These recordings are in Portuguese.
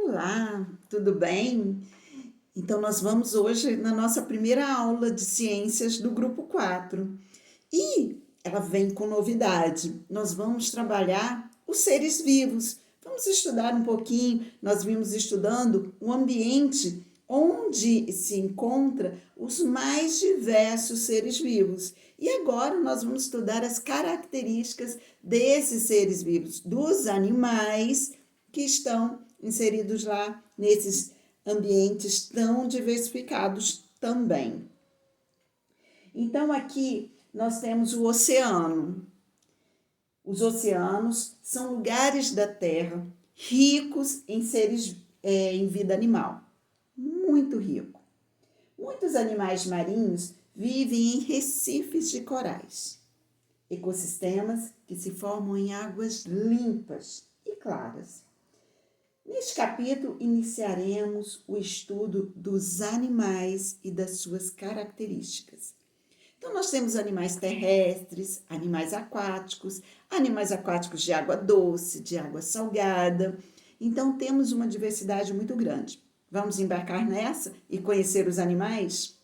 Olá, tudo bem? Então, nós vamos hoje na nossa primeira aula de ciências do grupo 4 e ela vem com novidade. Nós vamos trabalhar os seres vivos. Vamos estudar um pouquinho. Nós vimos estudando o ambiente onde se encontra os mais diversos seres vivos. E agora nós vamos estudar as características desses seres vivos, dos animais que estão inseridos lá nesses ambientes tão diversificados também. Então, aqui nós temos o oceano. Os oceanos são lugares da Terra ricos em seres, em vida animal, muito rico. Muitos animais marinhos vivem em recifes de corais, ecossistemas que se formam em águas limpas e claras. Neste capítulo, iniciaremos o estudo dos animais e das suas características. Então, nós temos animais terrestres, animais aquáticos de água doce, de água salgada. Então, temos uma diversidade muito grande. Vamos embarcar nessa e conhecer os animais?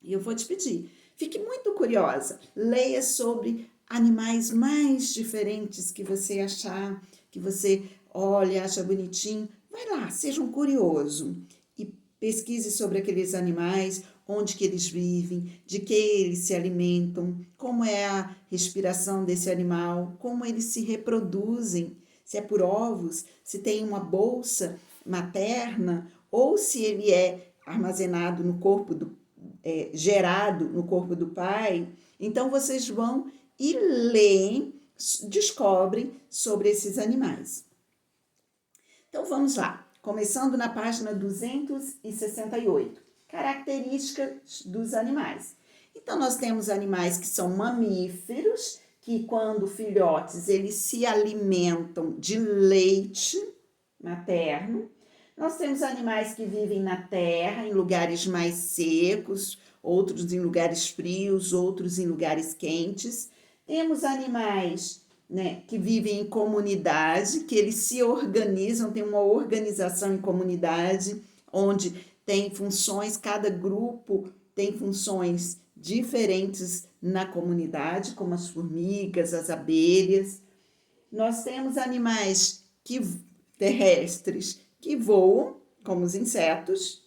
E eu vou te pedir, fique muito curiosa, leia sobre animais mais diferentes que você achar, que você olha, acha bonitinho. Vai lá, seja um curioso e pesquise sobre aqueles animais, onde que eles vivem, de que eles se alimentam, como é a respiração desse animal, como eles se reproduzem, se é por ovos, se tem uma bolsa materna ou se ele é armazenado no corpo gerado no corpo do pai. Então vocês vão e leem, descobrem sobre esses animais. Então vamos lá, começando na página 268, características dos animais. Então nós temos animais que são mamíferos, que quando filhotes eles se alimentam de leite materno. Nós temos animais que vivem na terra, em lugares mais secos, outros em lugares frios, outros em lugares quentes. Temos animais, né, que vivem em comunidade, que eles se organizam, tem uma organização em comunidade, onde tem funções, cada grupo tem funções diferentes na comunidade, como as formigas, as abelhas. Nós temos animais terrestres que voam, como os insetos,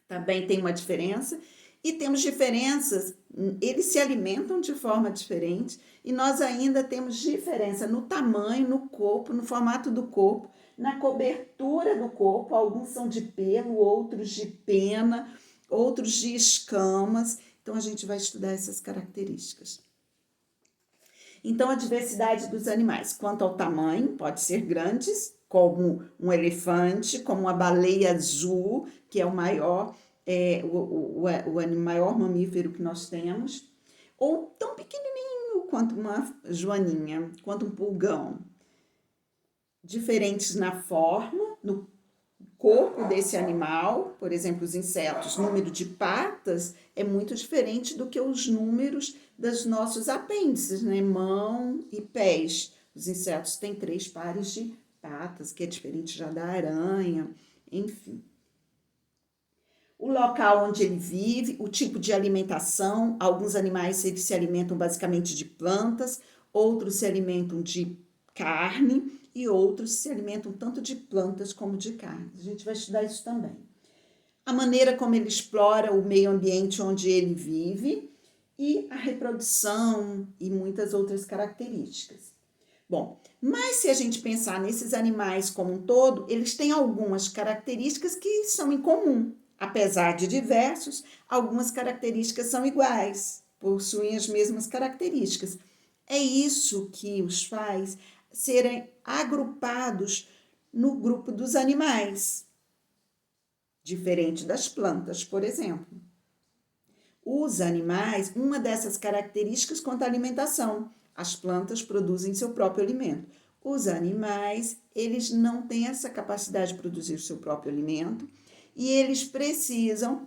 também tem uma diferença, e temos diferenças, eles se alimentam de forma diferente, e nós ainda temos diferença no tamanho, no corpo, no formato do corpo, na cobertura do corpo, alguns são de pelo, outros de pena, outros de escamas, então a gente vai estudar essas características. Então, a diversidade dos animais, quanto ao tamanho, pode ser grandes, como um elefante, como uma baleia azul, que é o maior, maior mamífero que nós temos, ou tão pequenininho quanto uma joaninha, quanto um pulgão. Diferentes na forma, no corpo desse animal, por exemplo, os insetos, número de patas é muito diferente do que os números dos nossos apêndices, né? Mão e pés. Os insetos têm 3 pares de patas, que é diferente já da aranha, enfim. O local onde ele vive, o tipo de alimentação, alguns animais eles se alimentam basicamente de plantas, outros se alimentam de carne e outros se alimentam tanto de plantas como de carne. A gente vai estudar isso também. A maneira como ele explora o meio ambiente onde ele vive e a reprodução e muitas outras características. Bom, mas se a gente pensar nesses animais como um todo, eles têm algumas características que são em comum. Apesar de diversos, algumas características são iguais, possuem as mesmas características. É isso que os faz serem agrupados no grupo dos animais, diferente das plantas, por exemplo. Os animais, uma dessas características quanto à alimentação, as plantas produzem seu próprio alimento. Os animais, eles não têm essa capacidade de produzir seu próprio alimento e eles precisam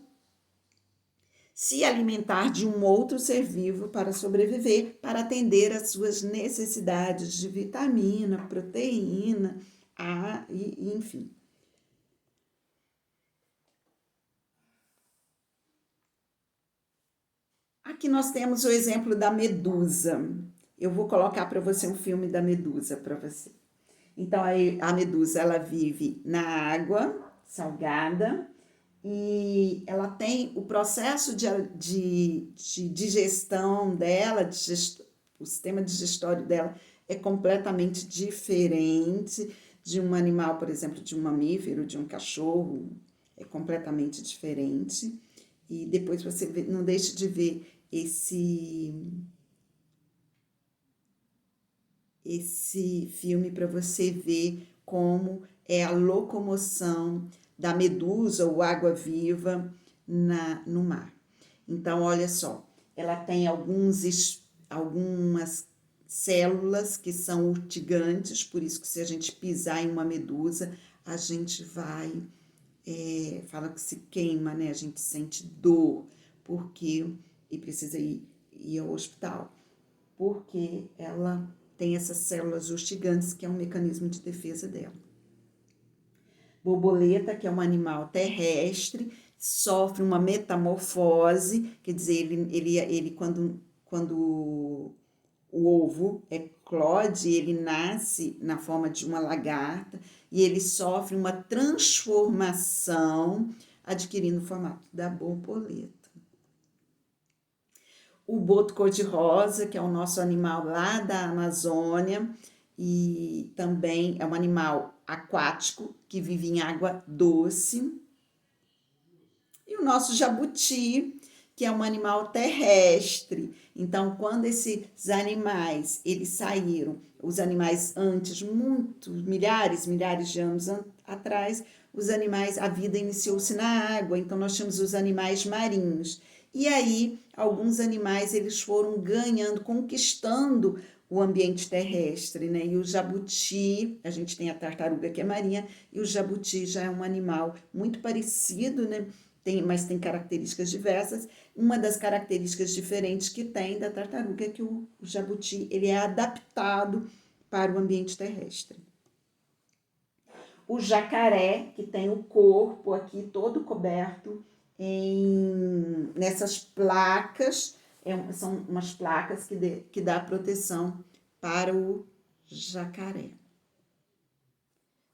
se alimentar de um outro ser vivo para sobreviver, para atender às suas necessidades de vitamina, proteína, enfim. Aqui nós temos o exemplo da medusa. Eu vou colocar para você um filme da medusa para você. Então, a medusa, ela vive na água salgada e ela tem o processo de digestão dela, o sistema digestório dela é completamente diferente de um animal, por exemplo, de um mamífero, de um cachorro, é completamente diferente. E depois você não deixe de ver esse filme para você ver como é a locomoção da medusa ou água-viva no mar. Então, olha só, ela tem algumas células que são urtigantes, por isso que se a gente pisar em uma medusa, a gente vai, fala que se queima, né? A gente sente dor, e precisa ir ao hospital, porque ela tem essas células urtigantes, que é um mecanismo de defesa dela. Borboleta, que é um animal terrestre, sofre uma metamorfose, quer dizer, ele quando o ovo eclode, ele nasce na forma de uma lagarta e ele sofre uma transformação, adquirindo o formato da borboleta. O boto cor-de-rosa, que é o nosso animal lá da Amazônia, e também é um animal aquático que vive em água doce. E o nosso jabuti, que é um animal terrestre. Então, quando esses animais, eles saíram, os animais antes, milhares de anos atrás, a vida iniciou-se na água, então nós tínhamos os animais marinhos. E aí, alguns animais, eles foram ganhando, conquistando o ambiente terrestre, né? E o jabuti, a gente tem a tartaruga que é marinha, e o jabuti já é um animal muito parecido, né? Mas tem características diversas. Uma das características diferentes que tem da tartaruga é que o jabuti ele é adaptado para o ambiente terrestre. O jacaré, que tem o corpo aqui todo coberto nessas placas, são umas placas que dá proteção para o jacaré.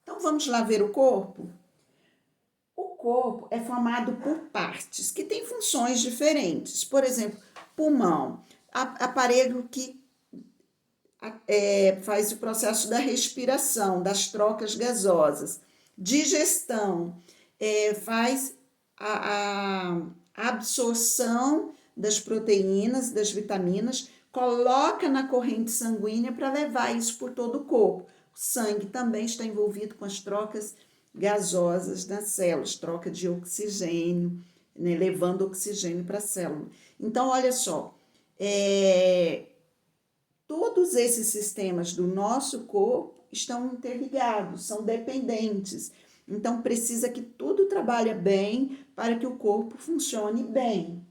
Então vamos lá ver o corpo? O corpo é formado por partes que têm funções diferentes. Por exemplo, pulmão, aparelho que faz o processo da respiração, das trocas gasosas. Digestão, faz a absorção das proteínas, das vitaminas, coloca na corrente sanguínea para levar isso por todo o corpo. O sangue também está envolvido com as trocas gasosas das células, troca de oxigênio, né, levando oxigênio para a célula. Então, olha só, todos esses sistemas do nosso corpo estão interligados, são dependentes. Então, precisa que tudo trabalhe bem para que o corpo funcione bem.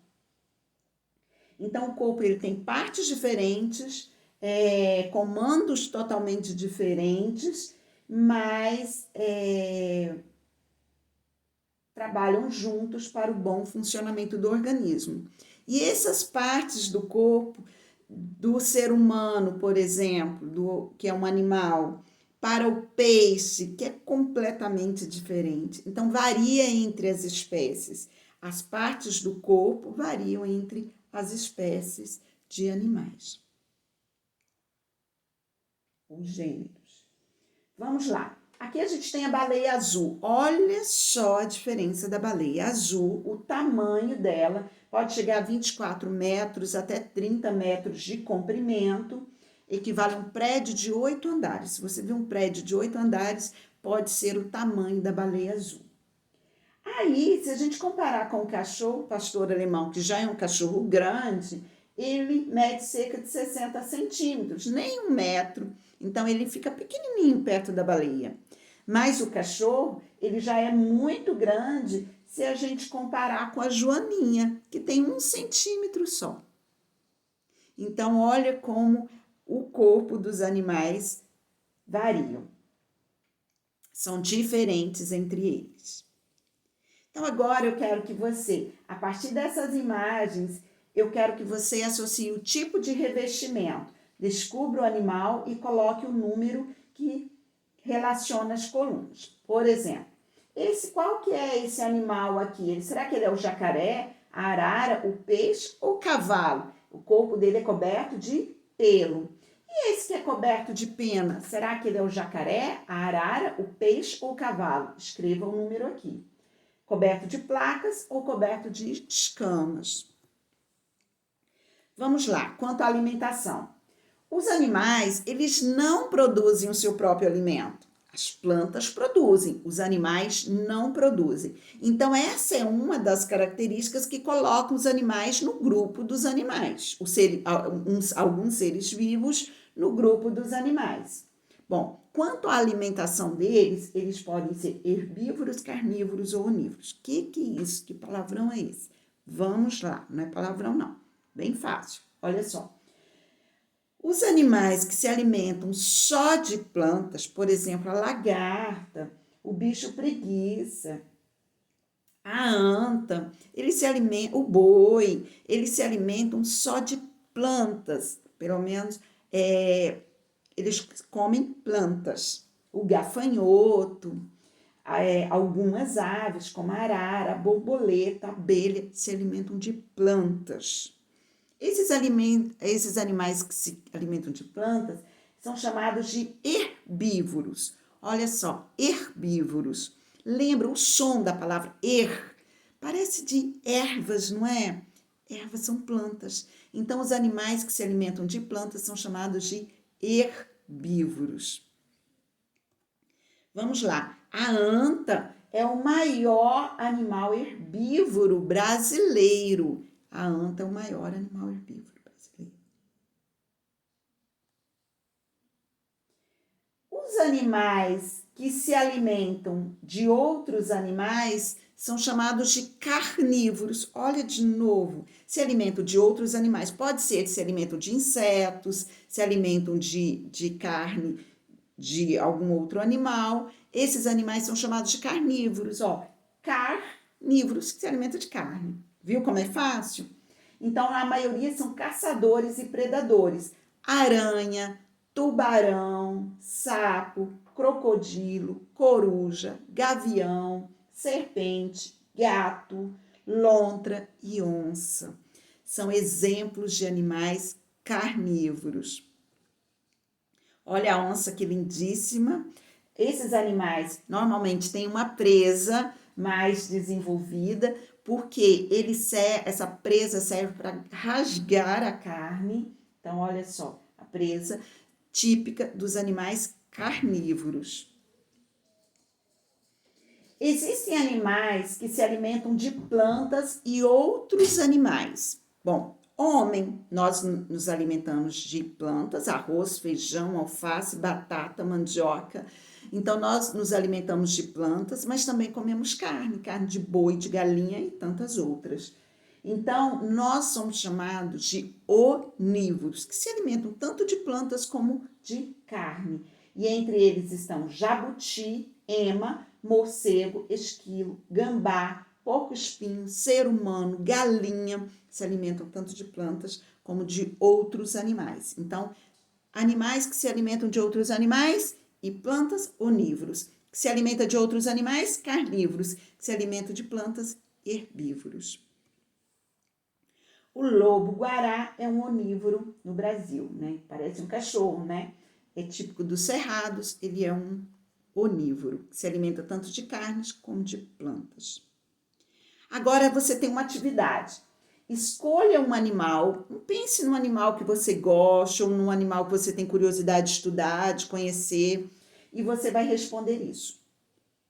Então, o corpo ele tem partes diferentes, comandos totalmente diferentes, mas trabalham juntos para o bom funcionamento do organismo. E essas partes do corpo, do ser humano, por exemplo, que é um animal, para o peixe, que é completamente diferente. Então, varia entre as espécies. As partes do corpo variam entre as espécies de animais. Os gêneros. Vamos lá. Aqui a gente tem a baleia azul. Olha só a diferença da baleia azul, o tamanho dela pode chegar a 24 metros até 30 metros de comprimento, equivale a um prédio de 8 andares. Se você vê um prédio de 8 andares, pode ser o tamanho da baleia azul. Aí, se a gente comparar com o cachorro pastor alemão, que já é um cachorro grande, ele mede cerca de 60 centímetros, nem 1 metro. Então, ele fica pequenininho perto da baleia. Mas o cachorro, ele já é muito grande se a gente comparar com a joaninha, que tem 1 centímetro só. Então, olha como o corpo dos animais variam. São diferentes entre eles. Então, agora eu quero que você, a partir dessas imagens, eu quero que você associe o tipo de revestimento. Descubra o animal e coloque o número que relaciona as colunas. Por exemplo, qual que é esse animal aqui? Será que ele é o jacaré, a arara, o peixe ou o cavalo? O corpo dele é coberto de pelo. E esse que é coberto de pena, será que ele é o jacaré, a arara, o peixe ou o cavalo? Escreva o número aqui. Coberto de placas ou coberto de escamas? Vamos lá, quanto à alimentação. Os animais, eles não produzem o seu próprio alimento. As plantas produzem, os animais não produzem. Então, essa é uma das características que colocam os animais no grupo dos animais. Alguns seres vivos no grupo dos animais. Bom, quanto à alimentação deles, eles podem ser herbívoros, carnívoros ou onívoros. Que é isso? Que palavrão é esse? Vamos lá, não é palavrão não. Bem fácil, olha só. Os animais que se alimentam só de plantas, por exemplo, a lagarta, o bicho preguiça, a anta, o boi, eles se alimentam só de plantas, pelo menos eles comem plantas. O gafanhoto, algumas aves, como a arara, a borboleta, a abelha, se alimentam de plantas. Esses animais que se alimentam de plantas são chamados de herbívoros. Olha só, herbívoros. Lembra o som da palavra Parece de ervas, não é? Ervas são plantas. Então, os animais que se alimentam de plantas são chamados de herbívoros. Vamos lá. A anta é o maior animal herbívoro brasileiro. A anta é o maior animal herbívoro brasileiro. Os animais que se alimentam de outros animais são chamados de carnívoros. Olha de novo, se alimentam de outros animais. Pode ser que se alimentam de insetos, se alimentam de carne de algum outro animal. Esses animais são chamados de carnívoros. Carnívoros que se alimentam de carne. Viu como é fácil? Então, a maioria são caçadores e predadores. Aranha, tubarão, sapo, crocodilo, coruja, gavião, serpente, gato, lontra e onça. São exemplos de animais carnívoros. Olha a onça que lindíssima. Esses animais normalmente têm uma presa mais desenvolvida, porque essa presa serve para rasgar a carne. Então, olha só, a presa típica dos animais carnívoros. Existem animais que se alimentam de plantas e outros animais. Bom, nós nos alimentamos de plantas, arroz, feijão, alface, batata, mandioca. Então, nós nos alimentamos de plantas, mas também comemos carne de boi, de galinha e tantas outras. Então, nós somos chamados de onívoros, que se alimentam tanto de plantas como de carne. E entre eles estão jabuti, ema, morcego, esquilo, gambá, porco-espinho, ser humano, galinha, se alimentam tanto de plantas como de outros animais. Então, animais que se alimentam de outros animais e plantas, onívoros. Que se alimenta de outros animais, carnívoros. Que se alimenta de plantas, herbívoros. O lobo-guará é um onívoro no Brasil, né? Parece um cachorro, né? É típico dos cerrados, ele é um onívoro, que se alimenta tanto de carnes como de plantas. Agora você tem uma atividade. Escolha um animal, pense num animal que você gosta ou num animal que você tem curiosidade de estudar, de conhecer, e você vai responder isso.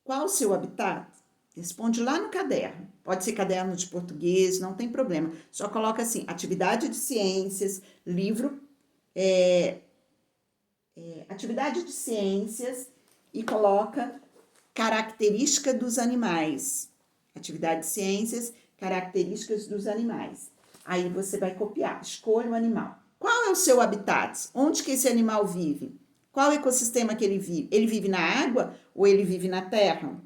Qual o seu habitat? Responde lá no caderno. Pode ser caderno de português, não tem problema. Só coloca assim, atividade de ciências, livro, atividade de ciências e coloca característica dos animais. Atividade de ciências, características dos animais. Aí você vai copiar, escolha o animal. Qual é o seu habitat? Onde que esse animal vive? Qual ecossistema que ele vive? Ele vive na água ou ele vive na terra?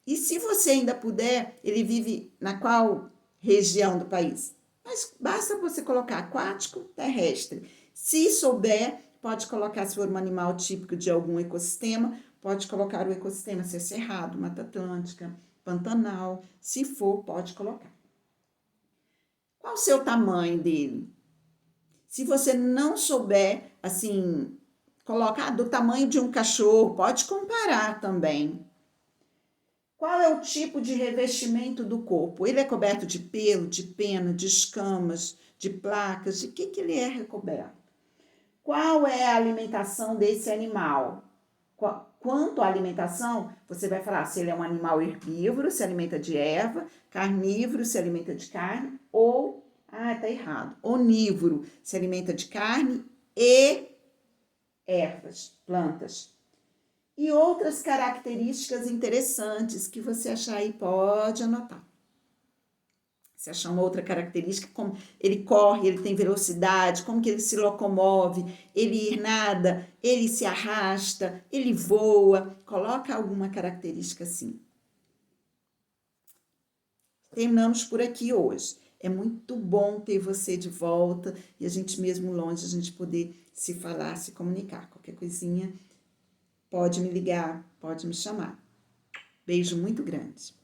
E se você ainda puder, ele vive na qual região do país? Mas basta você colocar aquático, terrestre. Se souber, pode colocar, se for um animal típico de algum ecossistema, pode colocar o ecossistema, se é cerrado, Mata Atlântica, Pantanal. Se for, pode colocar. Qual o seu tamanho dele? Se você não souber, assim, colocar do tamanho de um cachorro, pode comparar também. Qual é o tipo de revestimento do corpo? Ele é coberto de pelo, de pena, de escamas, de placas? De que ele é recoberto? Qual é a alimentação desse animal? Quanto à alimentação, você vai falar se ele é um animal herbívoro, se alimenta de erva, carnívoro, se alimenta de carne, ou, tá errado, onívoro, se alimenta de carne e ervas, plantas. E outras características interessantes que você achar aí, pode anotar. Se achar uma outra característica, como ele corre, ele tem velocidade, como que ele se locomove, ele nada, ele se arrasta, ele voa, coloca alguma característica assim. Terminamos por aqui hoje. É muito bom ter você de volta e a gente mesmo longe, a gente poder se falar, se comunicar. Qualquer coisinha, pode me ligar, pode me chamar. Beijo muito grande.